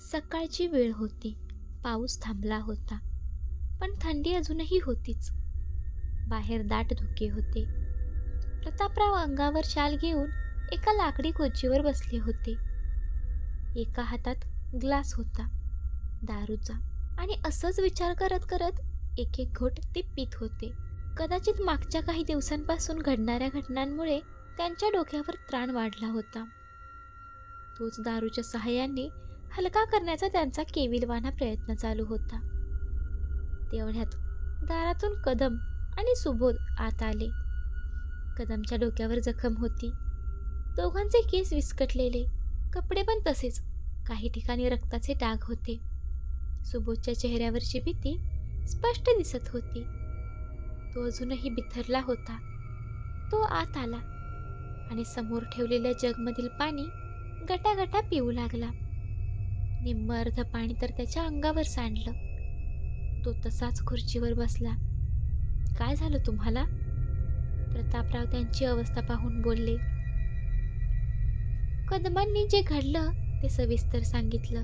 सकाळची वेळ होती. पाऊस थांबला होता, पण थंडी अजूनही होतीच. बाहेर दाट धुके होते. प्रतापराव अंगावर शाल घेऊन एका लाकडी खुर्चीवर बसले होते. एका हातात ग्लास होता दारूचा, आणि असंच विचार करत करत एक एक घोट ते पीत होते. कदाचित मागच्या काही दिवसांपासून घडणाऱ्या घटनांमुळे त्यांच्या डोक्यावर त्राण वाढला होता. तोच दारूच्या सहाय्याने हलका करण्याचा त्यांचा केविलवाना प्रयत्न चालू होता. तेवढ्यात दारातून कदम आणि सुबोध आत आले. कदमच्या डोक्यावर जखम होती. दोघांचे केस विस्कटलेले, कपडे पण तसेच. काही ठिकाणी रक्ताचे डाग होते. सुबोधच्या चेहऱ्यावरची भीती स्पष्ट दिसत होती. तो अजूनही बिथरला होता. तो आत आला आणि समोर ठेवलेल्या जगमधील पाणी गटागटा पिऊ लागला. निम्म अर्ध पाणी तर त्याच्या अंगावर सांडलं. तो तसाच खुर्चीवर बसला. काय झालं तुम्हाला? प्रतापराव त्यांची अवस्था पाहून बोलले. कदमांनी जे घडलं ते सविस्तर सांगितलं.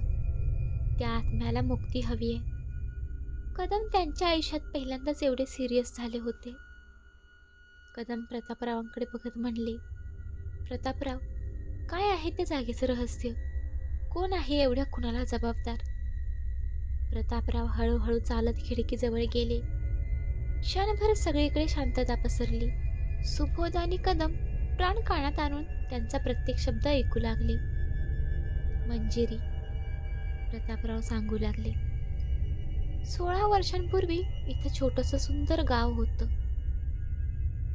त्या आत्म्याला मुक्ती हवी आहे. कदम त्यांच्या आयुष्यात पहिल्यांदाच एवढे सिरियस झाले होते. कदम प्रतापरावांकडे बघत म्हणले, प्रतापराव, काय आहे ते जागेचं रहस्य? कोण आहे एवढ्या खुनाला जबाबदार? प्रतापराव हळूहळू चालत खिडकीजवळ गेले. क्षणभर सगळीकडे शांतता पसरली. सुबोध आणि कदम प्राण कानात आणून त्यांचा प्रत्येक शब्द ऐकू लागले. मंजिरी, प्रतापराव सांगू लागले. 16 वर्षांपूर्वी इथं छोटंसं सुंदर गाव होतं.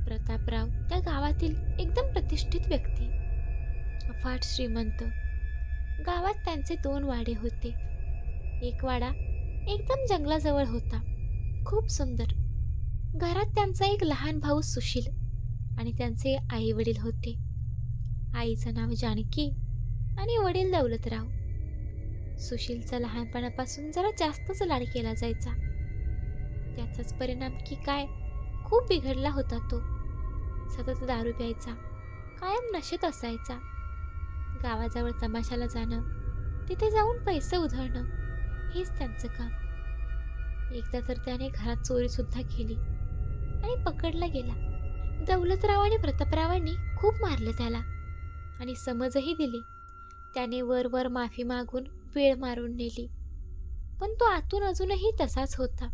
प्रतापराव त्या गावातील एकदम प्रतिष्ठित व्यक्ती, अफाट श्रीमंत. गावात त्यांचे 2 वाडे होते. एक वाडा एकदम जंगलाजवळ होता, खूप सुंदर. घरात त्यांचा एक लहान भाऊ सुशील आणि त्यांचे आई वडील होते. आईचं नाव जानकी आणि वडील दौलतराव. सुशीलचा लहानपणापासून जरा जास्तच लाड केला जायचा. त्याचाच परिणाम की काय, खूप बिघडला होता तो. सतत दारू प्यायचा, कायम नशेत असायचा. गावाजवळ तमाशाला जाणं, तिथे जाऊन पैसे उधळणं, हेच त्यांचं काम. एकदा तर त्याने घरात चोरी सुद्धा केली आणि पकडला गेला. दौलतराव आणि प्रतापरावांनी खूप मारलं त्याला आणि समजही दिली. त्याने वर माफी मागून वेळ मारून नेली, पण तो आतून अजूनही तसाच होता.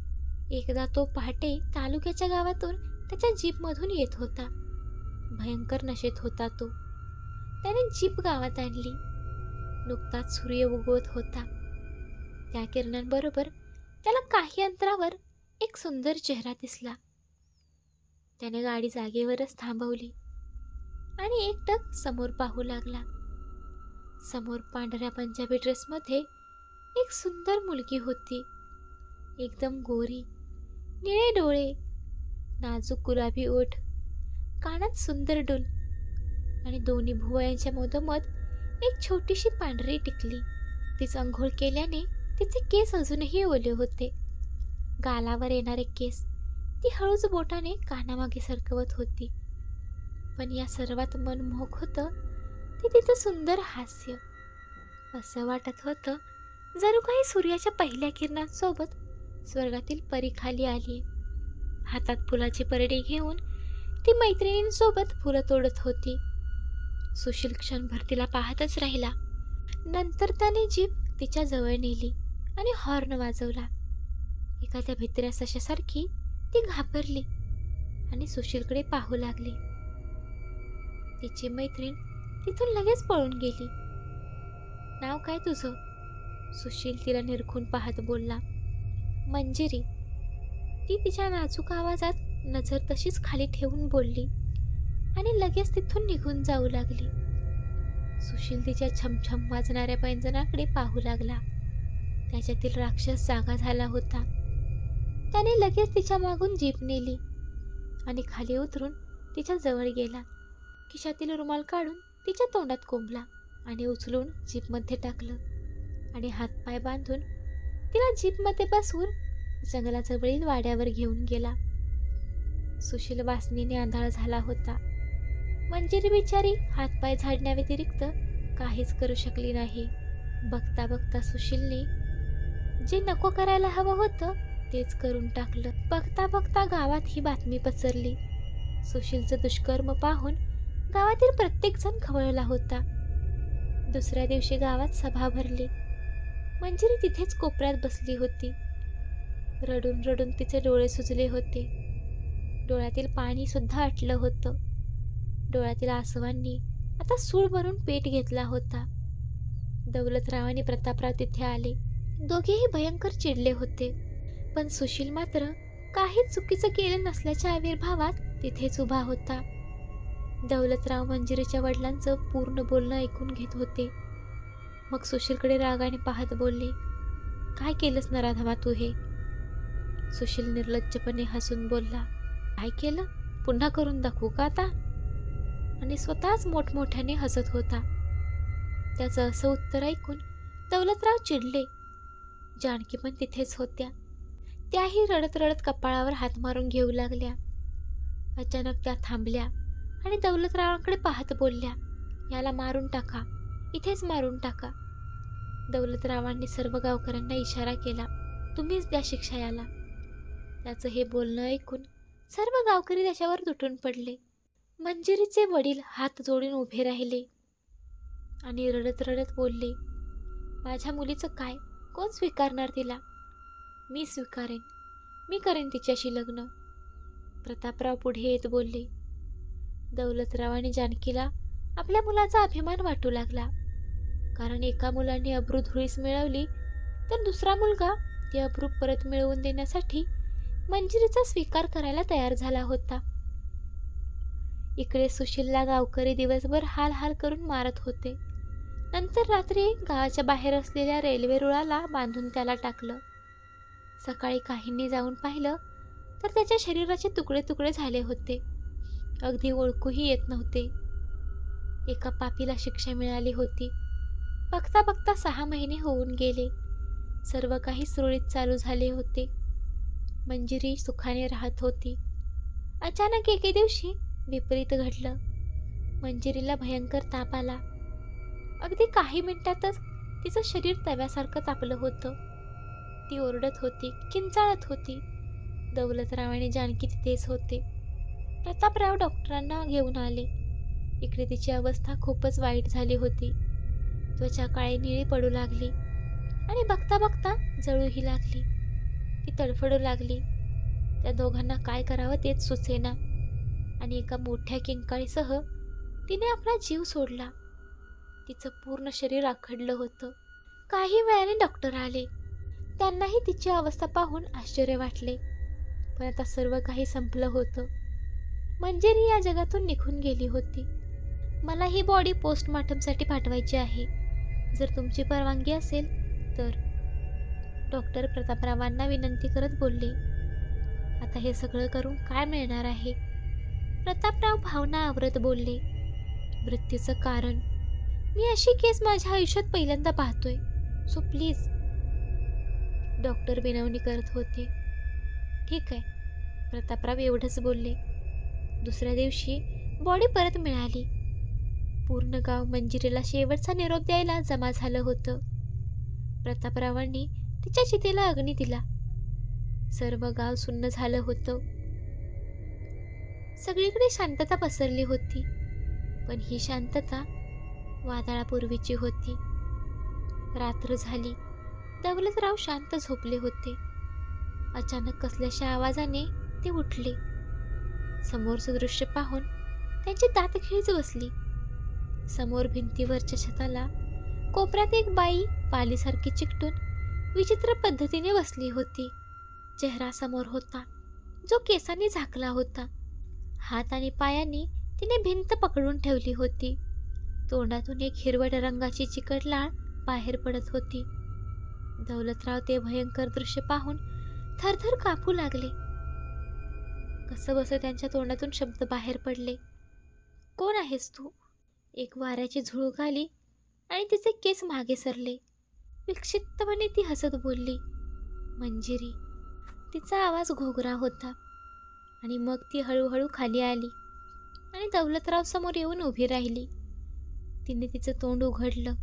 एकदा तो पहाटे तालुक्याच्या गावातून त्याच्या जीपमधून येत होता. भयंकर नशेत होता तो. त्याने जीप गावात आणली. नुकताच सूर्य उगवत होता. त्या किरणांबरोबर त्याला काही अंतरावर एक सुंदर चेहरा दिसला. त्याने गाडी जागेवरच थांबवली आणि एकटक समोर पाहू लागला. समोर पांढऱ्या पंजाबी ड्रेसमध्ये एक सुंदर मुलगी होती. एकदम गोरी, निळे डोळे, नाजूक गुलाबी ओठ, कानात सुंदर डुल आणि दोन्ही भुवयांच्या मधोमध एक छोटीशी पांढरी टिकली. तीच अंघोळ केल्याने तिचे केस अजूनही ओले होते. गालावर येणारे केस ती हळूच बोटाने कानामागे सरकवत होती. पण या सर्वात मनमोहक होतं ते तिचं सुंदर हास्य. असं वाटत होतं जणू काही सूर्याच्या पहिल्या किरणांसोबत स्वर्गातील परी खाली आली. हातात फुलाची परडी घेऊन ती मैत्रिणींसोबत फुलं तोडत होती. सुशील क्षणभर तिला पाहतच राहिला. नंतर त्याने जीप तिच्या जवळ नेली आणि हॉर्न वाजवला. एखाद्या भित्र्या सशासारखी ती घाबरली आणि सुशीलकडे पाहू लागली. तिची मैत्रीण तिथून लगेच पळून गेली. नाव काय तुझं? सुशील तिला निरखून पाहत बोलला. मंजिरी. ती तिच्या नाजूक आवाजात नजर तशीच खाली ठेवून बोलली आणि लगेच तिथून निघून जाऊ लागली. सुशील तिच्या छमछम वाजणाऱ्या पैंजणाकडे पाहू लागला. त्याच्यातील राक्षस जागा झाला होता. त्याने लगेच तिच्या मागून जीप नेली आणि खाली उतरून तिच्या जवळ गेला. खिशातील रुमाल काढून तिच्या तोंडात कोंबला आणि उचलून जीपमध्ये टाकलं आणि हातपाय बांधून तिला जीपमध्ये बसवून जंगलाजवळील वाड्यावर घेऊन गेला. सुशील वासनीने आंधळा झाला होता. मंजिरी बिचारी हातपाय झाडण्याव्यतिरिक्त काहीच करू शकली नाही. बघता बघता सुशीलने जे नको करायला हवं होतं तेच करून टाकलं. बघता बघता गावात ही बातमी पसरली. सुशीलचं दुष्कर्म पाहून गावातील प्रत्येक जण खवळला होता. दुसऱ्या दिवशी गावात सभा भरली. मंजिरी तिथेच कोपऱ्यात बसली होती. रडून रडून तिचे डोळे सुजले होते. डोळ्यातील पाणी सुद्धा आटलं होतं. डोळ्यातील आसवांनी आता सूळ भरून पेट घेतला होता. दौलतराव आणि प्रतापराव तिथे आले. दोघेही भयंकर चिडले होते, पण सुशील मात्र काहीच चुकीचं केलं नसल्याच्या आविर्भावात तिथेच उभा होता. दौलतराव मंजिरीच्या वडिलांचं पूर्ण बोलणं ऐकून घेत होते. मग सुशीलकडे रागाने पाहत बोलले, काय केलंस नराधमा तू हे? सुशील निर्लज्जपणे हसून बोलला, काय केलं? पुन्हा करून दाखवू का आता? आणि स्वतःच मोठमोठ्याने हसत होता. त्याचं असं उत्तर ऐकून दौलतराव चिडले. जानकी पण तिथेच होत्या. त्याही रडत रडत कपाळावर हात मारून घेऊ लागल्या. अचानक त्या थांबल्या आणि दौलतरावांकडे पाहत बोलल्या, याला मारून टाका, इथेच मारून टाका. दौलतरावांनी सर्व गावकऱ्यांना इशारा केला, तुम्हीच द्या शिक्षा याला. त्याचं हे बोलणं ऐकून सर्व गावकरी त्याच्यावर तुटून पडले. मंजिरीचे वडील हात जोडून उभे राहिले आणि रडत रडत बोलले, माझ्या मुलीचं काय? कोण स्वीकारणार तिला? मी स्वीकारेन, मी करेन तिच्याशी लग्न. प्रतापराव पुढे येत बोलले. दौलतराव आणि जानकीला आपल्या मुलाचा अभिमान वाटू लागला, कारण एका मुलाने अब्रू धुळीस मिळवली तर दुसरा मुलगा ती अब्रू परत मिळवून देण्यासाठी मंजिरीचा स्वीकार करायला तयार झाला होता. इकडे सुशीलला गावकरी दिवसभर हाल हाल करून मारत होते. नंतर रात्री गावाच्या बाहेर असलेल्या रेल्वे रुळाला बांधून त्याला टाकलं. सकाळी काहींनी जाऊन पाहिलं तर त्याच्या शरीराचे तुकडे तुकडे झाले होते. अगदी ओळखूही येत नव्हते. एका पापीला शिक्षा मिळाली होती. बघता बघता 6 महिने होऊन गेले. सर्व काही सुरळीत चालू झाले होते. मंजिरी सुखाने राहत होती. अचानक एके दिवशी विपरीत घडलं. मंजिरीला भयंकर ताप आला. अगदी काही मिनिटातच तिचं शरीर तव्यासारखं तापलं होतं. ती ओरडत होती, किंचाळत होती. दौलतराव आणि जानकी तिथेच होते. प्रतापराव डॉक्टरांना घेऊन आले. इकडे तिची अवस्था खूपच वाईट झाली होती. त्वचा काळी निळी पडू लागली आणि बघता बघता जळूही लागली. ती तडफडू लागली. त्या दोघांना काय करावं तेच सुचेना आणि एका मोठ्या किंकाळीसह तिने आपला जीव सोडला. तिचं पूर्ण शरीर आखडलं होतं. काही वेळाने डॉक्टर आले. त्यांनाही तिची अवस्था पाहून आश्चर्य वाटले. पण आता सर्व काही संपलं होतं. मंजिरी या जगातून निघून गेली होती. मला ही बॉडी पोस्टमॉर्टमसाठी पाठवायची आहे, जर तुमची परवानगी असेल तर. डॉक्टर प्रतापरावांना विनंती करत बोलले. आता हे सगळं करून काय मिळणार आहे? प्रतापराव भावना आवरत बोलले, मृत्यूचं कारण. मी अशी केस माझ्या आयुष्यात पहिल्यांदा पाहतोय, सो प्लीज. डॉक्टर विनवणी करत होते. ठीक आहे, प्रतापराव एवढंच बोलले. दुसऱ्या दिवशी बॉडी परत मिळाली. पूर्ण गाव मंजिरीला शेवटचा निरोप द्यायला जमा झालं होतं. प्रतापरावांनी तिच्या चितेला अग्नी दिला. सर्व गाव सुन्न झालं होतं. सगळीकडे शांतता पसरली होती, पण ही शांतता वादळापूर्वीची होती. रात्र झाली. दौलतराव शांत झोपले होते. अचानक कसल्याशा आवाजाने ते उठले. समोरचं दृश्य पाहून त्यांची दातखिळीच बसली. समोर भिंतीवरच्या छताला कोपऱ्यात एक बाई पालीसारखी चिकटून विचित्र पद्धतीने बसली होती. चेहरा समोर होता, जो केसांनी झाकला होता. हात आणि पायांनी तिने भिंत पकडून ठेवली होती. तोंडातून एक हिरवट रंगाची चिकट लाळ बाहेर पडत होती. दौलतराव ते भयंकर दृश्य पाहून थरथर कापू लागले. कसं बसं त्यांच्या तोंडातून शब्द बाहेर पडले. कोण आहेस तू? एक वाऱ्याची झुळूक आली आणि तिचे केस मागे सरले. विक्षिप्तपणे ती हसत बोलली, मंजिरी. तिचा आवाज घोगरा होता. आणि मग ती हळूहळू खाली आली आणि दौलतराव समोर येऊन उभी राहिली. तिने तिचं तोंड उघडलं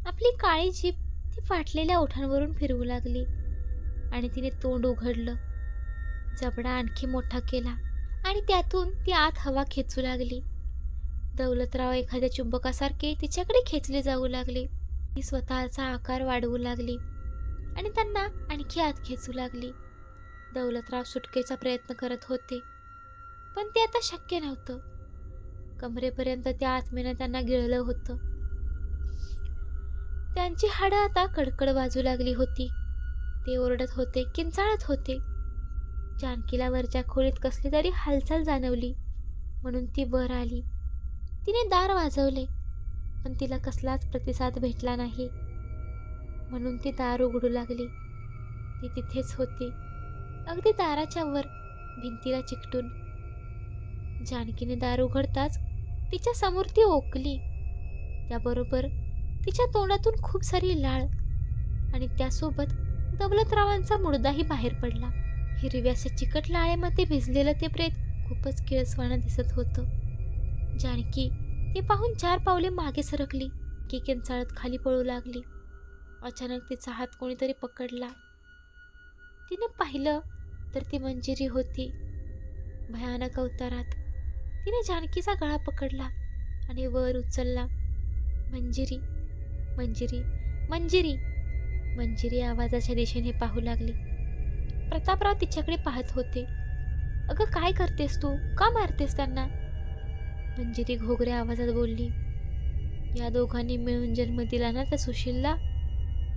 आपली काळी जीभ ती फाटलेल्या ओठांवरून फिरवू लागली आणि तिने तोंड उघडलं. जबडा आणखी मोठा केला आणि त्यातून ती आत हवा खेचू लागली. दौलतराव एखाद्या चुंबकासारखे तिच्याकडे खेचले जाऊ लागले. ती स्वतःचा आकार वाढवू लागली आणि त्यांना आणखी आत खेचू लागली. दौलतराव सुटकेचा प्रयत्न करत होते, पण ते आता शक्य नव्हतं. कमरेपर्यंत त्या आत्म्यानं त्यांना गिळलं होतं. त्यांची हाडं आता कडकड वाजू लागली होती. ते ओरडत होते, किंचाळत होते. जानकीला वरच्या खोलीत कसली तरी हालचाल जाणवली, म्हणून ती वर आली. तिने दार वाजवले, पण तिला कसलाच प्रतिसाद भेटला नाही, म्हणून ती दार उघडू लागली. ती तिथेच होती, अगदी दाराच्या वर, भिंतीला चिकटून. जानकीने दार उघडताच तिच्या समोर ती ओकली. त्याबरोबर तिच्या तोंडातून खूप सारी लाळ आणि त्यासोबत दौलतरावांचा मुर्दाही बाहेर पडला. हिरव्याच्या चिकट लाळेमध्ये भिजलेलं ते प्रेत खूपच किळसवाणं दिसत होतं. जानकी ते पाहून 4 पावले मागे सरकली की किंचाळत खाली पळू लागली. अचानक तिचा हात कोणीतरी पकडला. तिने पाहिलं तर ती मंजिरी होती. भयानक अवतारात तिने जानकीचा गळा पकडला आणि वर उचलला. मंजिरी, मंजिरी, मंजिरी. मंजिरी आवाजाच्या दिशेने पाहू लागली. प्रतापराव तिच्याकडे पाहत होते. अगं, काय करतेस तू? का मारतेस त्यांना? मंजिरी घोगऱ्या आवाजात बोलली. या दोघांनी मिळून जन्म दिला ना त्या सुशीलला,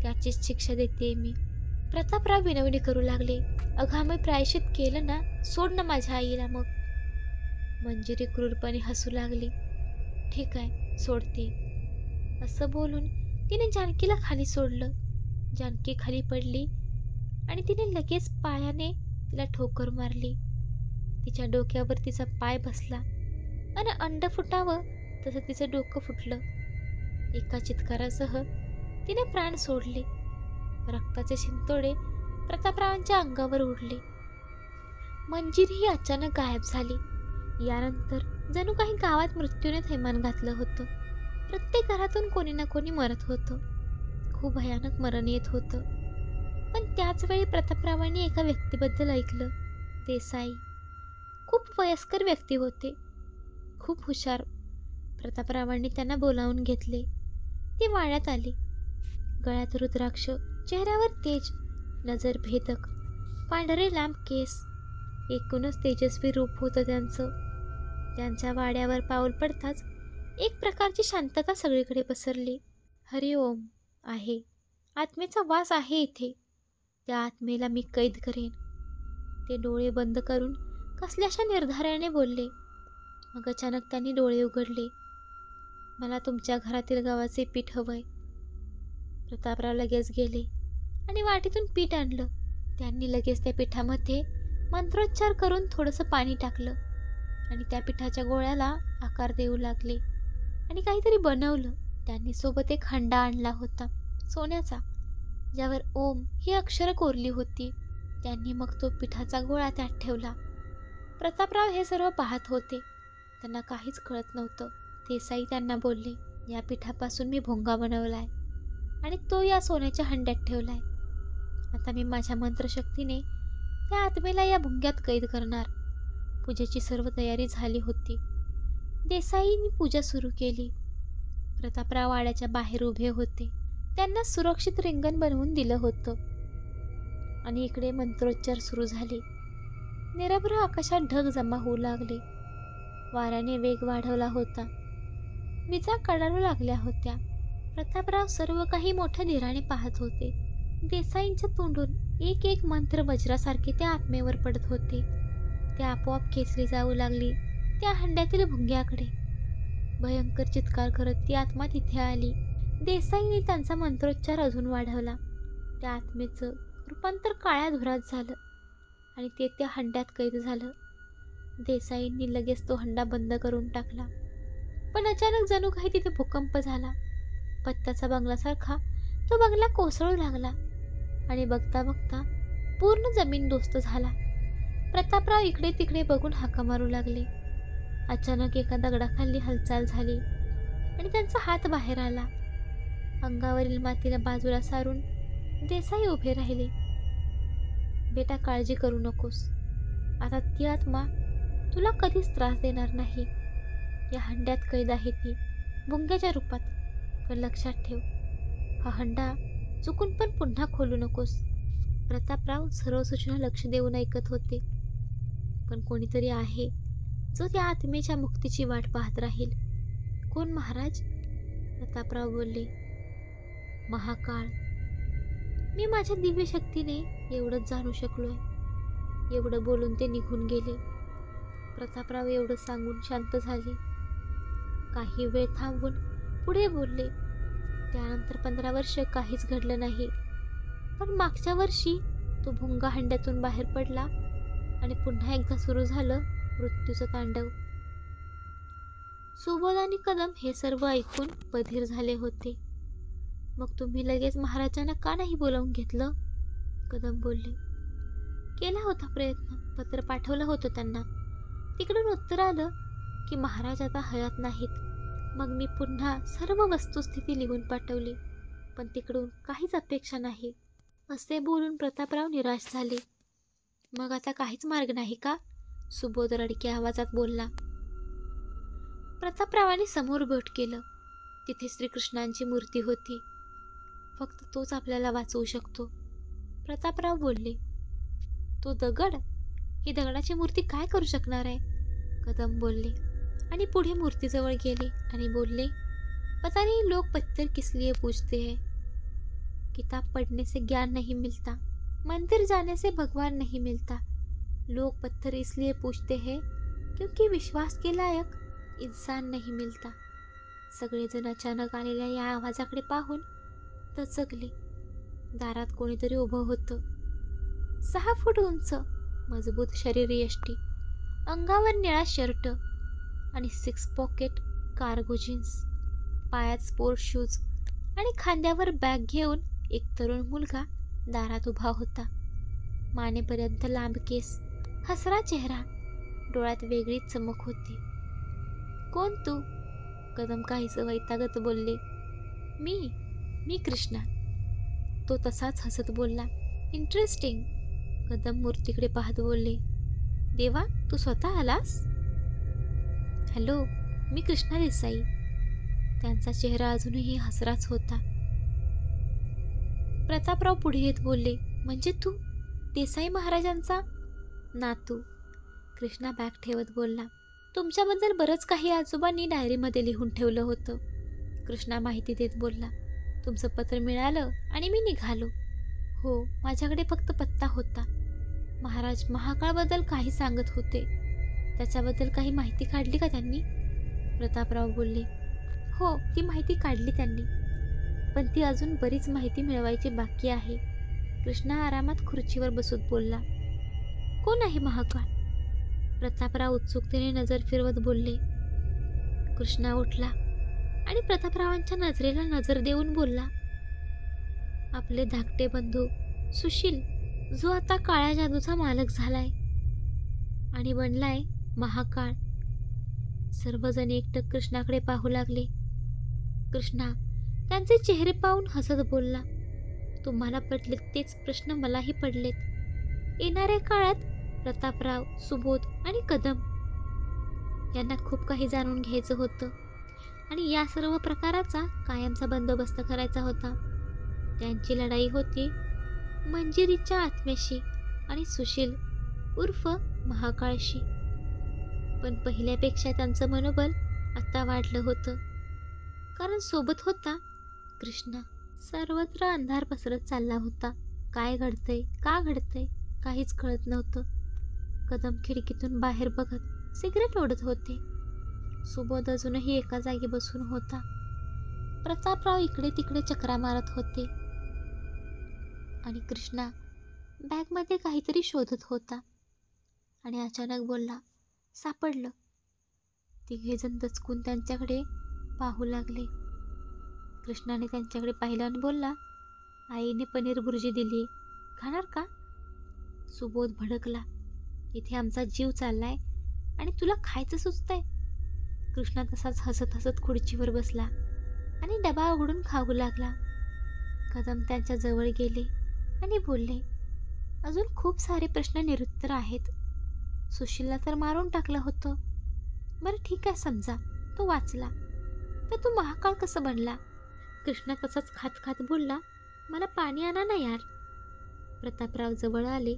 त्याचीच शिक्षा देते मी. प्रतापराव विनवणी करू लागले. अगं, आम्ही प्रायश्चित केलं ना, सोड ना माझ्या आईला मग. मंजिरी क्रूरपणे हसू लागली. ठीक आहे, सोडते. असं बोलून तिने जानकीला खाली सोडलं. जानकी खाली पडली आणि तिने लगेच पायाने तिला ठोकर मारली. तिच्या डोक्यावर तिचा पाय बसला आणि अंड फुटावं तसं तिचं डोकं फुटलं. एका चित्कारासह तिने प्राण सोडले. रक्ताचे शिंतोडे प्रतापरावांच्या अंगावर उडले. मंजिरी ही अचानक गायब झाली. यानंतर जणू काही गावात मृत्यूने थैमान घातलं होतं. प्रत्येक घरातून कोणी ना कोणी मरत होतं. खूप भयानक मरण येत होतं. पण त्याच वेळी प्रतापरावांनी एका व्यक्तीबद्दल ऐकलं. देसाई. खूप वयस्कर व्यक्ती होते, खूप हुशार. प्रतापरावांनी त्यांना बोलावून घेतले. ते वाड्यात आले. गळ्यात रुद्राक्ष, चेहऱ्यावर तेज, नजर भेदक, पांढरे लांब केस. एकूणच तेजस्वी रूप होतं त्यांचं. त्यांच्या वाड्यावर पाऊल पडताच एक प्रकारची शांतता सगळीकडे पसरली. हरिओम आहे. आत्मेचा वास आहे इथे. त्या आत्मेला मी कैद करेन. ते डोळे बंद करून कसल्याशा निर्धाराने बोलले. मग अचानक त्यांनी डोळे उघडले. मला तुमच्या घरातील गव्हाचे पीठ हवंय. प्रतापराव लगेच गेले आणि वाटीतून पीठ आणलं. त्यांनी लगेच त्या पिठामध्ये मंत्रोच्चार करून थोडंसं पाणी टाकलं आणि त्या पिठाच्या गोळ्याला आकार देऊ लागले आणि काहीतरी बनवलं. त्यांनी सोबत एक हंडा आणला होता, सोन्याचा, ज्यावर ओम ही अक्षरं कोरली होती. त्यांनी मग तो पिठाचा गोळा त्यात ठेवला. प्रतापराव हे सर्व पाहत होते. त्यांना काहीच कळत नव्हतं. देसाई त्यांना बोलले, या पिठापासून मी भोंगा बनवलाय आणि तो या सोन्याच्या हंड्यात ठेवलाय. आता मी माझ्या मंत्रशक्तीने त्या आत्मेला या भुंग्यात कैद करणार. पूजेची सर्व तयारी झाली होती. देसाईंनी पूजा सुरू केली. प्रतापराव वाड्याच्या बाहेर उभे होते. त्यांना सुरक्षित रिंगण बनवून दिलं होतं आणि इकडे मंत्रोच्चार सुरू झाले. निरभ्र आकाशात ढग जमा होऊ लागले. वाऱ्याने वेग वाढवला होता. विजा कडाडू लागल्या होत्या. प्रतापराव सर्व काही मोठ्या धीराने पाहत होते. देसाईंच्या तोंडून एक एक मंत्र वज्रासारखे त्या आत्मेवर पडत होते. ते आपोआप खेचली जाऊ लागली त्या हंड्यातील भुंग्याकडे. भयंकर चित्कार करत ती आत्मा तिथे आली. देसाईंनी त्यांचा मंत्रोच्चार अजून वाढवला. त्या आत्मेचं रूपांतर काळ्या धुरात झालं आणि ते त्या हंड्यात कैद झालं. देसाईंनी लगेच तो हंडा बंद करून टाकला. पण अचानक जणू काही तिथे भूकंप झाला. पत्त्याचा बंगल्यासारखा तो बंगला कोसळू लागला आणि बघता बघता पूर्ण जमीनदोस्त झाला. प्रतापराव इकडे तिकडे बघून हाका मारू लागले. अचानक एका दगडाखाली हालचाल झाली आणि त्यांचा हात बाहेर आला. अंगावरील मातीला बाजूला सारून देसाई उभे राहिले. बेटा, काळजी करू नकोस. आता ती आत्मा तुला कधीच त्रास देणार नाही. या हंड्यात कैद आहे ती, भुंग्याच्या रूपात. पण लक्षात ठेव, हा हंडा चुकून पण पुन्हा खोलू नकोस. प्रतापराव सर्व सूचना लक्ष देऊन ऐकत होते. पण कोणीतरी आहे जो त्या आत्मेच्या मुक्तीची वाट पाहत राहील. कोण महाराज? प्रतापराव बोलले. महाकाळ. मी माझ्या दिव्य शक्तीने एवढंच जाणू शकलोय. एवढं बोलून ते निघून गेले. प्रतापराव एवढं सांगून शांत झाले. काही वेळ थांबून पुढे बोलले. त्यानंतर 15 वर्ष काहीच घडलं नाही. पण मागच्या वर्षी तो भुंगा हंड्यातून बाहेर पडला आणि पुन्हा एकदा सुरू झालं मृत्यूचं तांडव. सुबोध आणि कदम हे सर्व ऐकून बधीर झाले होते. मग तुम्ही लगेच महाराजांना का नाही बोलावून घेतलं? कदम बोलले. केला होता प्रयत्न. पत्र पाठवलं होतं त्यांना. तिकडून उत्तर आलं की महाराज आता हयात नाहीत. मग मी पुन्हा सर्व वस्तुस्थिती लिहून पाठवली. पण तिकडून काहीच अपेक्षा नाही. असे बोलून प्रतापराव निराश झाले. मग आता काहीच मार्ग नाही का? सुबोध रडक्या आवाजात बोलला. प्रतापरावाने समोर बोट केलं. तिथे श्रीकृष्णांची मूर्ती होती. फक्त तोच आपल्याला वाचवू शकतो. प्रतापराव बोलले. तो दगड? ही दगडाची मूर्ती काय करू शकणार आहे? कदम बोलले आणि पुढे मूर्तीजवळ गेले आणि बोलले. पता नहीं लोग पत्थर किस लिए पूजते हैं. किताब पढ़ने से ज्ञान नहीं मिलता, मंदिर जाने से भगवान नहीं मिलता. लोग पत्थर इसलिए पूजते हैं क्योंकि विश्वास के लायक इंसान नहीं मिलता. सगळेजण अचानक आलेल्या या आवाजाकडे पाहून दचकले. दारात कोणीतरी उभं होतं. 6 फूट उंच, मजबूत शरीरयष्टी, अंगावर निळा शर्ट आणि 6 पॉकेट कार्गो जीन्स, पायात स्पोर्ट शूज आणि खांद्यावर बॅग घेऊन एक तरुण मुलगा दारात उभा होता. मानेपर्यंत लांब केस, हसरा चेहरा, डोळ्यात वेगळीच चमक होती. कोण तू? कदम काहीसं वैतागत बोलले. मी कृष्णा. तो तसाच हसत बोलला. इंटरेस्टिंग. कदम मूर्तीकडे पाहत बोलले. देवा, तू स्वतः आलास? हॅलो, मी कृष्णा देसाई. त्यांचा चेहरा अजूनही हसराच होता. प्रतापराव पुढे येत बोलले. म्हणजे तू देसाई महाराजांचा नातू? कृष्णा बॅग ठेवत बोलला. तुमच्याबद्दल बरंच काही आजोबांनी डायरीमध्ये लिहून ठेवलं होतं. कृष्णा माहिती देत बोलला. तुमचं पत्र मिळालं आणि मी निघालो. हो, माझ्याकडे फक्त पत्ता होता. महाराज महाकाळबद्दल काही सांगत होते. त्याच्याबद्दल काही माहिती काढली का त्यांनी? प्रतापराव बोलले. हो, ती माहिती काढली त्यांनी. पण ती अजून बरीच माहिती मिळवायची बाकी आहे. कृष्णा आरामात खुर्चीवर बसून बोलला. कोण आहे महाकाळ? प्रतापराव उत्सुकतेने नजर फिरवत बोलले. कृष्णा उठला आणि प्रतापरावांच्या नजरेला नजर देऊन बोलला. आपले धाकटे बंधू सुशील, जो आता काळ्या जादूचा मालक झालाय आणि बनलाय महाकाळ. सर्वजण एकटक कृष्णाकडे पाहू लागले. कृष्णा त्यांचे चेहरे पाहून हसत बोलला. तुम्हाला पडलेत तेच प्रश्न मलाही पडलेत. येणाऱ्या काळात प्रतापराव, सुबोध आणि कदम यांना खूप काही जाणून घ्यायचं होतं आणि या सर्व प्रकाराचा कायमचा बंदोबस्त करायचा होता. त्यांची लढाई होती मंजिरीच्या आत्म्याशी आणि सुशील उर्फ महाकाळशी. पण पहिल्यापेक्षा त्यांचं मनोबल आता वाढलं होतं, कारण सोबत होता कृष्णा. सर्वत्र अंधार पसरत चालला होता. काय घडतंय, का घडतंय, काहीच कळत नव्हतं. कदम खिडकीतून बाहेर बघत सिगरेट ओढत होते. सुबोध अजूनही एका जागी बसून होता. प्रतापराव इकडे तिकडे चक्रा मारत होते आणि कृष्णा बॅगमध्ये काहीतरी शोधत होता आणि अचानक बोलला. सापडलं. तिघेजण दचकून त्यांच्याकडे पाहू लागले. कृष्णाने त्यांच्याकडे पाहिलं आणि बोलला. आईने पनीर भुर्जी दिली, खाणार का? सुबोध भडकला. इथे आमचा जीव चाललाय आणि तुला खायचं सुचतंय? कृष्णा तसाच हसत हसत खुर्चीवर बसला. आणि डबा उघडून खाऊ लागला. कदम त्यांच्या जवळ गेले आणि बोलले, अजून खूप सारे प्रश्न निरुत्तर आहेत. सुशीलला तर मारून टाकलं होतं. बरं ठीक आहे, समजा तो वाचला, तर तू महाकाळ कसं बनला? कृष्णा तसाच खात खात बोलला, मला पाणी आणा ना यार. प्रतापराव जवळ आले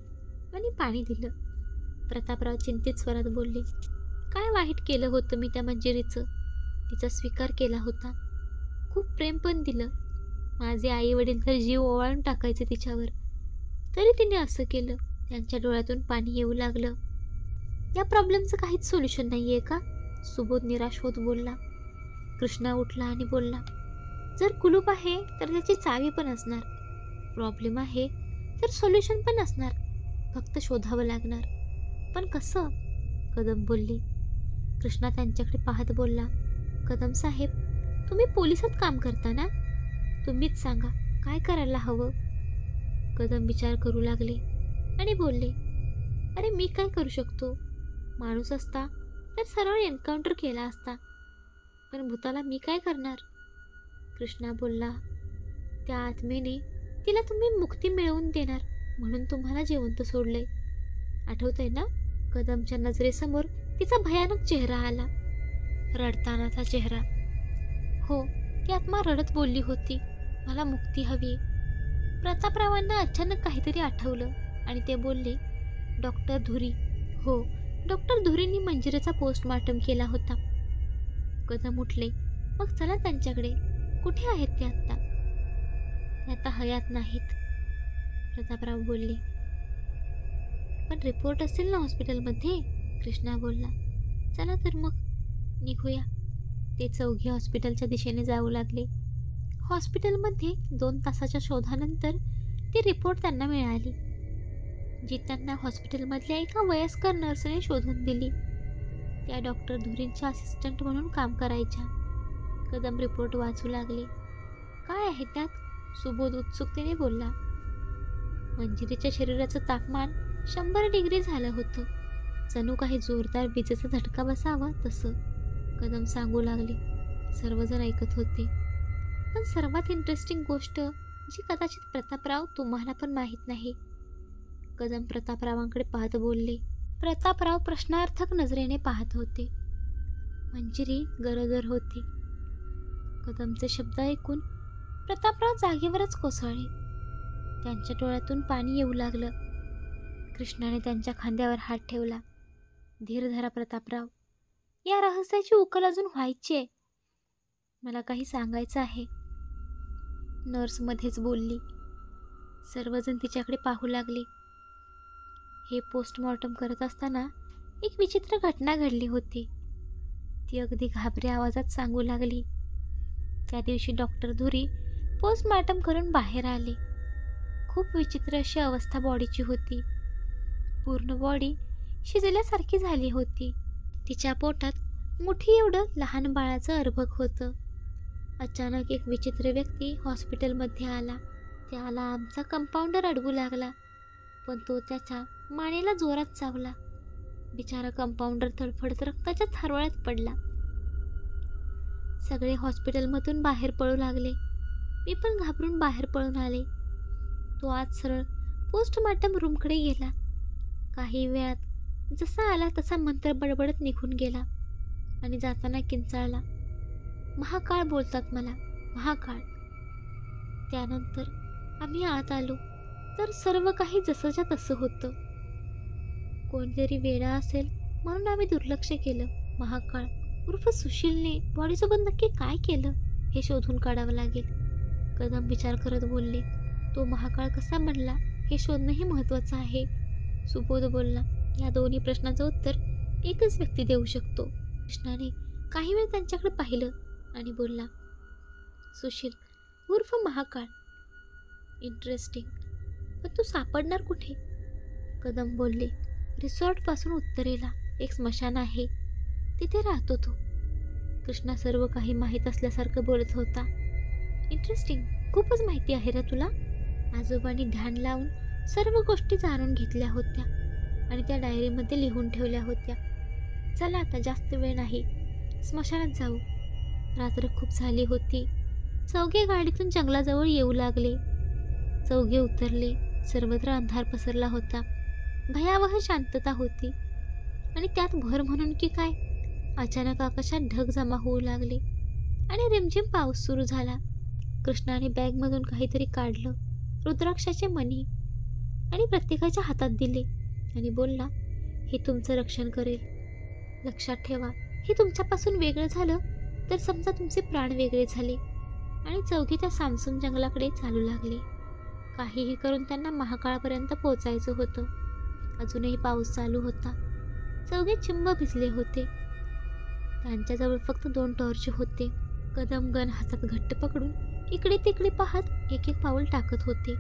आणि पाणी दिलं. प्रतापराव चिंतित स्वरात बोलले, काय वाईट केलं होतं मी त्या मंजिरीचं? तिचा स्वीकार केला होता, खूप प्रेम पण दिलं. माझे आई वडील तर जीव ओवाळून टाकायचे तिच्यावर, तरी तिने असं केलं. त्यांच्या डोळ्यातून पाणी येऊ लागलं. या प्रॉब्लेमचं काहीच सोल्युशन नाही आहे का? सुबोध निराश होत बोलला. कृष्णा उठला आणि बोलला, जर कुलूप आहे तर त्याची चावी पण असणार. प्रॉब्लेम आहे तर सोल्युशन पण असणार, फक्त शोधावं लागणार. पण कसं? कदम बोलली. कृष्णा त्यांच्याकडे पाहत बोलला, कदम साहेब, तुम्ही पोलिसात काम करता ना? तुम्हीच सांगा काय करायला हवं? कदम विचार करू लागले आणि बोलले, अरे मी काय करू शकतो? माणूस असता तर सरळ एन्काउंटर केला असता, पण भूताला मी काय करणार? कृष्णा बोलला, त्या आत्मेने तिला तुम्ही मुक्ती मिळवून देणार म्हणून तुम्हाला जिवंत सोडलंय. आठवतंय ना? कदमच्या नजरेसमोर तिचा भयानक चेहरा आला, रडतानाचा चेहरा. हो, ती आत्मा रडत बोलली होती, मला मुक्ती हवी. प्रतापरावांना अचानक काहीतरी आठवलं आणि ते बोलले, डॉक्टर धुरी. हो, डॉक्टर धुरींनी मंजिरीचा पोस्टमॉर्टम केला होता. कदम उठले, मग चला त्यांच्याकडे. कुठे आहेत ते आत्ता? ते आता हयात नाहीत, प्रतापराव बोलले. पण रिपोर्ट असेल ना हॉस्पिटलमध्ये? कृष्णा बोलला. चला तर मग निघूया. ते चौघे हॉस्पिटलच्या दिशेने जाऊ लागले. हॉस्पिटलमध्ये 2 तासाच्या शोधानंतर ती रिपोर्ट त्यांना मिळाली, जी त्यांना हॉस्पिटलमधल्या एका वयस्कर नर्सने शोधून दिली. त्या डॉक्टर धुरींच्या असिस्टंट म्हणून काम करायच्या. कदम रिपोर्ट वाचू लागले. काय आहे त्यात? सुबोध उत्सुकतेने बोलला. मंजिरीच्या शरीराचं तापमान 100 डिग्री झालं होतं, जणू काही जोरदार विजेचा झटका बसावा तसं. कदम सांगू लागले. सर्वजण ऐकत होते. पण सर्वात इंटरेस्टिंग गोष्ट जी कदाचित प्रतापराव तुम्हाला पण माहीत नाही. कदम प्रतापरावांकडे पाहत बोलले. प्रतापराव प्रश्नार्थक नजरेने पाहत होते. मंजिरी गरोदर होती. कदमचे शब्द ऐकून प्रतापराव जागेवरच कोसळले. त्यांच्या डोळ्यातून पाणी येऊ लागलं. कृष्णाने त्यांच्या खांद्यावर हात ठेवला. धीर धरा प्रतापराव, या रहस्याची उकल अजून व्हायची आहे. मला काही सांगायचं आहे, नर्स मध्येच बोलली. सर्वजण तिच्याकडे पाहू लागले. हे पोस्टमॉर्टम करत असताना एक विचित्र घटना घडली होती. ती अगदी घाबऱ्या आवाजात सांगू लागली. त्या दिवशी डॉक्टर धुरी पोस्टमॉर्टम करून बाहेर आले. खूप विचित्र अशी अवस्था बॉडीची होती. पूर्ण बॉडी शिजल्यासारखी झाली होती. तिच्या पोटात मुठी एवढं लहान बाळाचं अर्भक होतं. अचानक एक विचित्र व्यक्ती हॉस्पिटलमध्ये आला. त्याला आमचा कंपाऊंडर अडवू लागला, पण तो त्याच्या मानेला जोरात चावला. बिचारा कंपाऊंडर तडफडत रक्ताच्या थारोळ्यात पडला. सगळे हॉस्पिटलमधून बाहेर पळू लागले. मी पण घाबरून बाहेर पळून आले. तो आज सरळ पोस्टमॉर्टम रूमकडे गेला. काही वेळात जसा आला तसा मंत्र बडबडत निघून गेला आणि जाताना किंचाळला, महाकाळ बोलतात मला, महाकाळ. त्यानंतर आम्ही आत आलो तर सर्व काही जसंच्या तसं होतं. कोणतरी वेडा असेल म्हणून आम्ही दुर्लक्ष केलं. महाकाळ उर्फ सुशीलने बॉडीसोबत नक्की काय केलं हे शोधून काढावं लागेल. कदम विचार करत बोलले. तो महाकाळ कसा बनला हे शोधणंही महत्त्वाचं आहे. सुबोध बोलला. या दोन्ही प्रश्नाचं उत्तर एकच व्यक्ती देऊ शकतो. कृष्णाने काही वेळ त्यांच्याकडे पाहिलं आणि बोलला, सुशील उर्फ महाकाळ. इंटरेस्टिंग, पण तू सापडणार कुठे? कदम बोलले. रिसॉर्टपासून उत्तरेला एक स्मशान आहे, तिथे राहतो तो. कृष्णा सर्व काही माहीत असल्यासारखं बोलत होता. इंटरेस्टिंग, खूपच माहिती आहे रे तुला. आजोबांनी ध्यान लावून सर्व गोष्टी जाणून घेतल्या होत्या आणि त्या डायरीमध्ये लिहून ठेवल्या होत्या. चला आता जास्त वेळ नाही, स्मशानात जाऊ. रात्र खूप झाली होती चौघे गाडीतून जंगलाजवळ येऊ लागले. चौघे उतरले. सर्वत्र अंधार पसरला होता. भयावह शांतता होती. आणि त्यात भर म्हणून की काय, अचानक आकाशात ढग जमा होऊ लागले आणि रिमझिम पाऊस सुरू झाला. कृष्णाने बॅगमधून काहीतरी काढलं, रुद्राक्षाचे मणी, आणि प्रत्येकाच्या हातात दिले आणि बोलला, हे तुमचं रक्षण करेल. लक्षात ठेवा, हे तुमच्यापासून वेगळं झालं तर समजा तुमचे प्राण वेगळे झाले. आणि चौघे त्या सामसूम जंगलाकडे चालू लागले. काहीही करून त्यांना महाकाळापर्यंत पोहोचायचं होतं. अजूनही पाऊस चालू होता. चौघे चिंब भिजले होते. त्यांच्याजवळ फक्त 2 टॉर्च होते. कदम गन हातात घट्ट पकडून इकडे तिकडे पाहत एक एक पाऊल टाकत होते.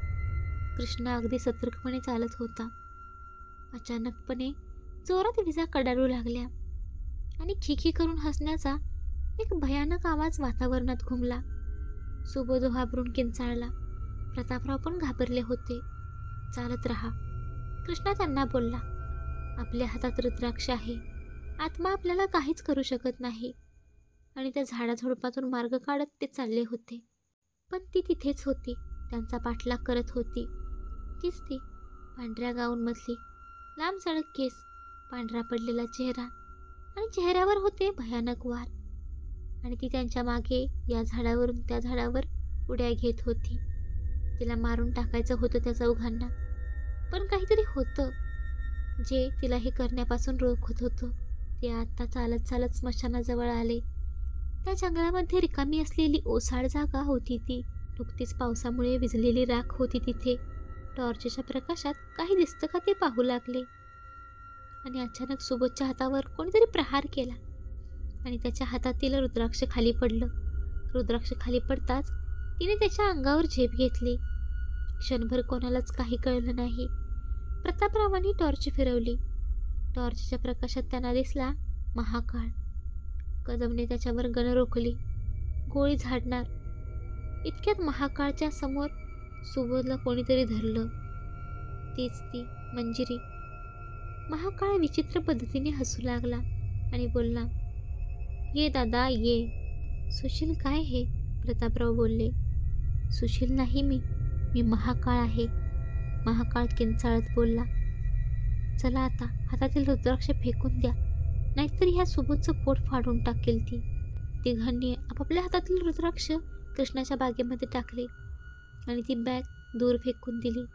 कृष्ण अगदी सतर्कपणे चालत होता. अचानकपणे जोरात विजा कडाडू लागल्या आणि खिखी करून हसण्याचा एक भयानक आवाज वातावरणात घुमला. सुबोध घाबरून किंचाळला. प्रतापराव पण घाबरले होते. चालत राहा, कृष्णा त्यांना बोलला. आपल्या हातात रुद्राक्ष आहे. आत्मा आपल्याला काहीच करू शकत नाही. आणि त्या झाडाझुडपातून मार्ग काढत ते चालले होते. पण ती तिथेच होती, त्यांचा पाठलाग करत होती. तीच ती पांढऱ्या गाऊनमधली, लांब सडक केस, पांढरा पडलेला चेहरा, आणि चेहऱ्यावर होते भयानक वार. आणि ती त्यांच्या मागे या झाडावरून त्या झाडावर उड्या घेत होती. तिला मारून टाकायचं होतं त्या चौघांना. पण काहीतरी होतं जे तिला हे करण्यापासून रोखत होतं. ते आता चालत चालत स्मशानाजवळ आले. त्या जंगलामध्ये रिकामी असलेली ओसाड जागा होती ती. नुकतीच पावसामुळे विझलेली राख होती तिथे. टॉर्चच्या प्रकाशात काही दिसतं का ते पाहू लागले. आणि अचानक सुबोधच्या हातावर कोणीतरी प्रहार केला आणि त्याच्या हातातील रुद्राक्ष खाली पडलं. रुद्राक्ष खाली पडताच तिने त्याच्या अंगावर झेप घेतली. क्षणभर कोणालाच काही कळलं नाही. प्रतापरावांनी टॉर्च फिरवली. टॉर्चच्या प्रकाशात त्यांना दिसला महाकाळ. कदमने त्याच्यावर गन रोखली. गोळी झाडणार इतक्यात महाकाळच्या समोर सुबोधला कोणीतरी धरलं. तीच ती मंजिरी. महाकाळ विचित्र पद्धतीने हसू लागला आणि बोलला, ये दादा ये. सुशील काय हे? प्रतापराव बोलले. सुशील नाही मी महाकाळ आहे. महाकाळ किंचाळत बोलला. चला आता, हातातील रुद्राक्ष फेकून द्या, नाहीतर ह्या सुबोधचं पोट फाडून टाकेल ती. तिघांनी आपापल्या हातातील रुद्राक्ष कृष्णाच्या बागेमध्ये टाकले आणि ती बॅग दूर फेकून दिली.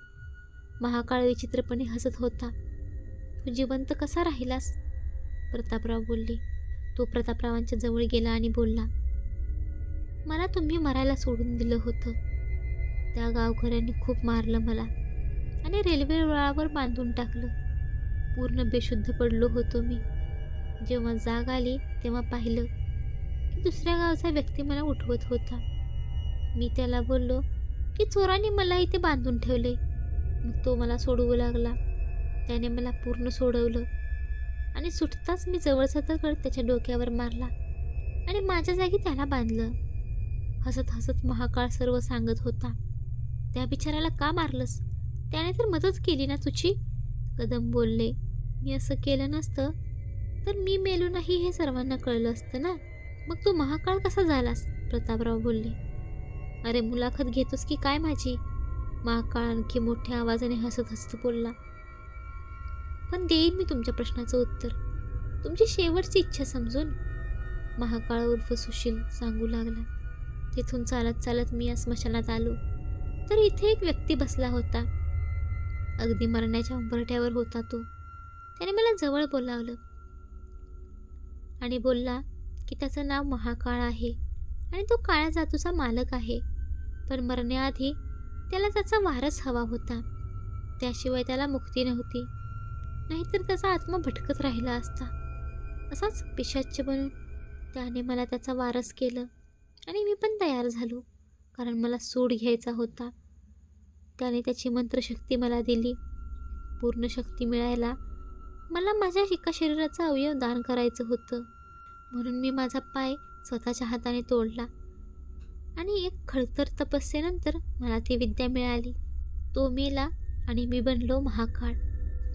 महाकाळ विचित्रपणे हसत होता. तू जिवंत कसा राहिलास? प्रतापराव बोलले. तो प्रतापरावांच्या जवळ गेला आणि बोलला, मला तुम्ही मरायला सोडून दिलं होतं. त्या गावकऱ्यांनी खूप मारलं मला आणि रेल्वे रुळावर बांधून टाकलं. पूर्ण बेशुद्ध पडलो होतो मी. जेव्हा जाग आली तेव्हा पाहिलं की दुसऱ्या गावचा व्यक्ती मला उठवत होता. मी त्याला बोललो की चोरांनी मला इथे बांधून ठेवले. मग तो मला सोडवू लागला. त्याने मला पूर्ण सोडवलं आणि सुटताच मी जवळचा दगड त्याच्या डोक्यावर मारला आणि माझ्या जागी त्याला बांधलं. हसत हसत महाकाळ सर्व सांगत होता. त्या बिचाराला का मारलंस? त्याने तर मदत केली ना तुझी. कदम बोलले, मी असं केलं नसतं तर मी मेलो नाही हे सर्वांना कळलं असतं ना. मग तू महाकाळ कसा झालास? प्रतापराव बोलले. अरे मुलाखत घेतोस की काय माझी? महाकाळ आणखी मोठ्या आवाजाने हसत हसत बोलला. पण देईन मी तुमच्या प्रश्नाचं उत्तर, तुमची शेवटची इच्छा समजून. महाकाळ उर्फ सुशील सांगू लागला. तिथून चालत चालत मी या स्मशानात आलो तर इथे एक व्यक्ती बसला होता. अगदी मरण्याच्या उंबरठ्यावर होता तो. त्याने मला जवळ बोलावलं आणि बोलला की त्याचं नाव महाकाळ आहे आणि तो काळ्या जादूचा मालक आहे. पण मरण्याआधी त्याला त्याचा वारस हवा होता. त्याशिवाय त्याला मुक्ती नव्हती, नाहीतर त्याचा आत्मा भटकत राहिला असता. असाच पिशाच्य बनून त्याने मला त्याचा वारस केलं आणि मी पण तयार झालो, कारण मला सूड घ्यायचा होता. त्याने त्याची मंत्रशक्ती मला दिली. पूर्ण शक्ती मिळायला मला माझ्या एका शरीराचा अवयव दान करायचं होतं. म्हणून मी माझा पाय स्वतःच्या हाताने तोडला आणि एक खडतर तपस्येनंतर मला ती विद्या मिळाली. तो मेला आणि मी बनलो महाकाळ.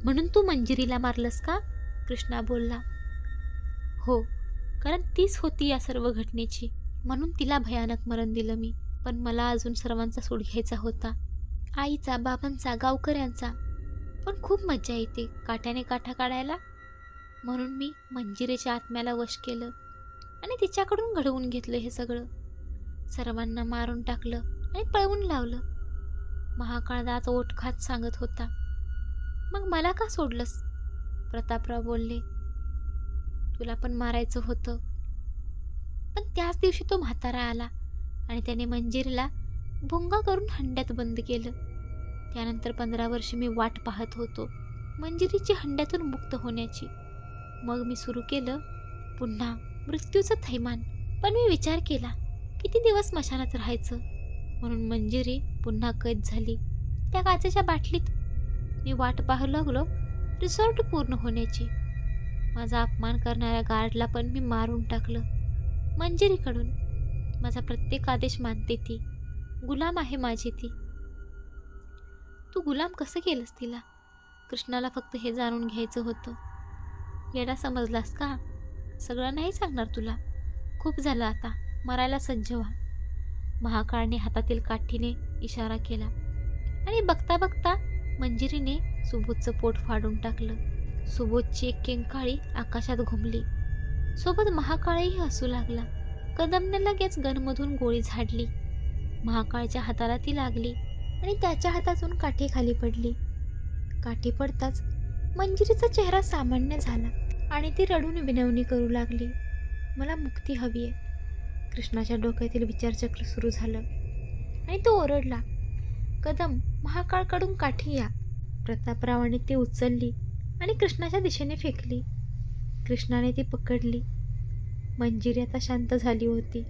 म्हणून तू मंजिरीला मारलंस का? कृष्णा बोलला. हो, कारण तीच होती या सर्व घटनेची, म्हणून तिला भयानक मरण दिलं मी. पण मला अजून सर्वांचा सूड घ्यायचा होता, आईचा, बाबांचा, गावकऱ्यांचा. पण खूप मज्जा येते काठ्याने काठा काढायला. म्हणून मी मंजिरीच्या आत्म्याला वश केलं आणि तिच्याकडून घडवून घेतलं हे सगळं. सर्वांना मारून टाकलं आणि पळवून लावलं. महाकाळ दात ओठ खात सांगत होता, मग मला का सोडलंस? प्रतापराव बोलले, तुला पण मारायचं होतं. पण त्याच दिवशी तो म्हातारा आला आणि त्याने मंजिरीला भुंगा करून हंड्यात बंद केलं. त्यानंतर 15 वर्ष मी वाट पाहत होतो मंजिरीची हंड्यातून मुक्त होण्याची. मग मी सुरू केलं पुन्हा मृत्यूचं थैमान. पण मी विचार केला, किती दिवस स्मशानात राहायचं, म्हणून मंजिरी पुन्हा कैद झाली त्या काचेच्या बाटलीत. मी वाट पाहू लागलो रिसॉर्ट पूर्ण होण्याची. माझा अपमान करणाऱ्या गार्डला पण मी मारून टाकलं मंजिरीकडून. माझा प्रत्येक आदेश मानते ती, गुलाम आहे माझी ती. तू गुलाम कसं केलंस तिला? कृष्णाला फक्त हे जाणून घ्यायचं होतं. येडा समजलास का? सगळं नाही सांगणार तुला. खूप झालं आता, मरायला सज्ज व्हा. महाकाळने हातातील काठीने इशारा केला आणि बघता बघता मंजिरीने सुबोधचं पोट फाडून टाकलं. सुबोधची एक किंकाळी आकाशात घुमली. सोबत महाकाळही हसू लागला. कदमने लगेच गनमधून गोळी झाडली. महाकाळच्या हाताला ती लागली आणि त्याच्या हातातून काठी खाली पडली. काठी पडताच मंजिरीचा चेहरा सामान्य झाला आणि ती रडून विनवणी करू लागली, मला मुक्ती हवी आहे. कृष्णाच्या डोक्यातील विचारचक्र सुरू झालं आणि तो ओरडला, कदम, महाकाळकडून काठी या. प्रतापरावाने ती उचलली आणि कृष्णाच्या दिशेने फेकली. कृष्णाने ती पकडली. मंजिरी आता शांत झाली होती.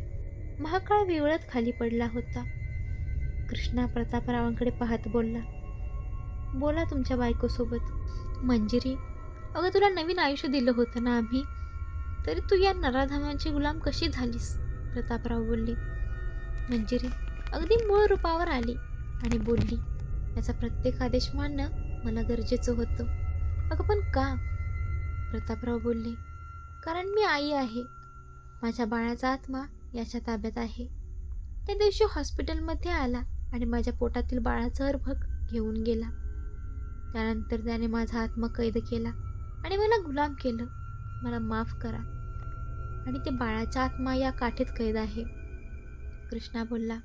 महाकाळ विवळत खाली पडला होता. कृष्णा प्रतापरावांकडे पाहत बोलला, बोला तुमच्या बायकोसोबत. मंजिरी, अगं तुला नवीन आयुष्य दिलं होतं ना आम्ही, तरी तू या नराधामांची गुलाम कशी झालीस? प्रतापराव बोलले. मंजिरी अगदी मूळ रूपावर आली आणि बोलली, याचा प्रत्येक आदेश मानणं मला गरजेचं होतं. अगं पण का? प्रतापराव बोलले, कारण मी आई आहे. माझ्या बाळाचा आत्मा याच्या ताब्यात आहे. त्या दिवशी हॉस्पिटलमध्ये आला आणि माझ्या पोटातील बाळाचं अर्भक घेऊन गेला. त्यानंतर त्याने माझा आत्मा कैद केला आणि मला गुलाम केलं. मला माफ करा. आणि ते बाळाचा आत्मा या काठीत कैद आहे. कृष्णा बोलला,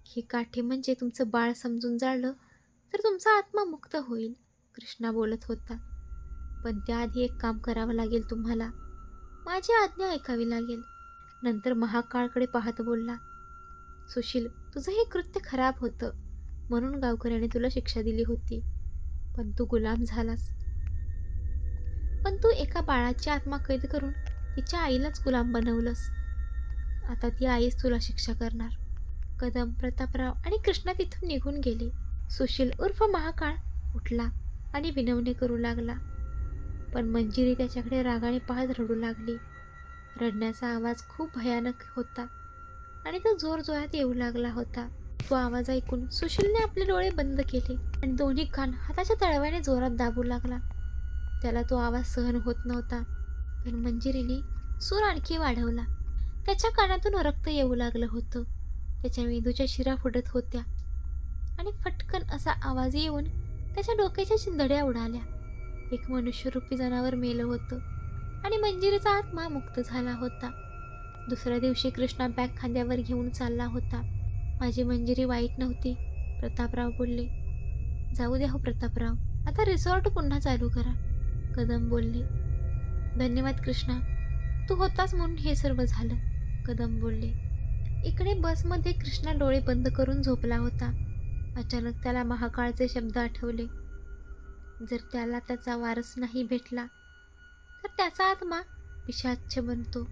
ही काठी म्हणजे तुमचं बाळ समजून जाळलं तर तुमचा आत्मा मुक्त होईल. कृष्णा बोलत होता. पण त्याआधी एक काम करावं लागेल तुम्हाला. माझी आज्ञा ऐकावी लागेल. नंतर महाकाळकडे पाहत बोलला, सुशील, तुझं हे कृत्य खराब होतं म्हणून गावकऱ्याने तुला शिक्षा दिली होती. पण तू गुलाम झालास. पण तू एका बाळाची आत्मा कैद करून तिच्या आईलाच गुलाम बनवलंस. आता ती आईच तुला शिक्षा करणार. कदम, प्रतापराव आणि कृष्णा तिथून निघून गेले. सुशील उर्फ महाकाळ उठला आणि विनवणी करू लागला. पण मंजिरी त्याच्याकडे रागाने पाहत रडू लागली. रडण्याचा आवाज खूप भयानक होता आणि तो जोरजोरात येऊ लागला होता. तो आवाज ऐकून सुशीलने आपले डोळे बंद केले आणि दोन्ही कान हाताच्या तळव्याने जोरात दाबू लागला. त्याला तो आवाज सहन होत नव्हता. पण मंजिरीने सूर आणखी वाढवला. त्याच्या कानातून रक्त येऊ लागलं होतं. त्याच्या मेंदूच्या शिरा फुटत होत्या आणि फटकन असा आवाज येऊन त्याच्या डोक्याच्या चिंधड्या उडाल्या. एक मनुष्यरूपी जनावर मेलं होतं आणि मंजिरीचा आत्मा मुक्त झाला होता. दुसऱ्या दिवशी कृष्णा बॅग खांद्यावर घेऊन चालला होता. माझी मंजिरी वाईट नव्हती, प्रतापराव बोलले. जाऊ द्या हो प्रतापराव, आता रिसॉर्ट पुन्हा चालू करा. कदम बोलले. धन्यवाद कृष्णा, तू होतास म्हणून हे सर्व झालं. कदम बोलले. इकडे बसमध्ये कृष्णा डोळे बंद करून झोपला होता. अचानक त्याला महाकाळचे शब्द आठवले. जर त्याला त्याचा वारस नाही भेटला तर त्याचा आत्मा पिशाच्च बनतो.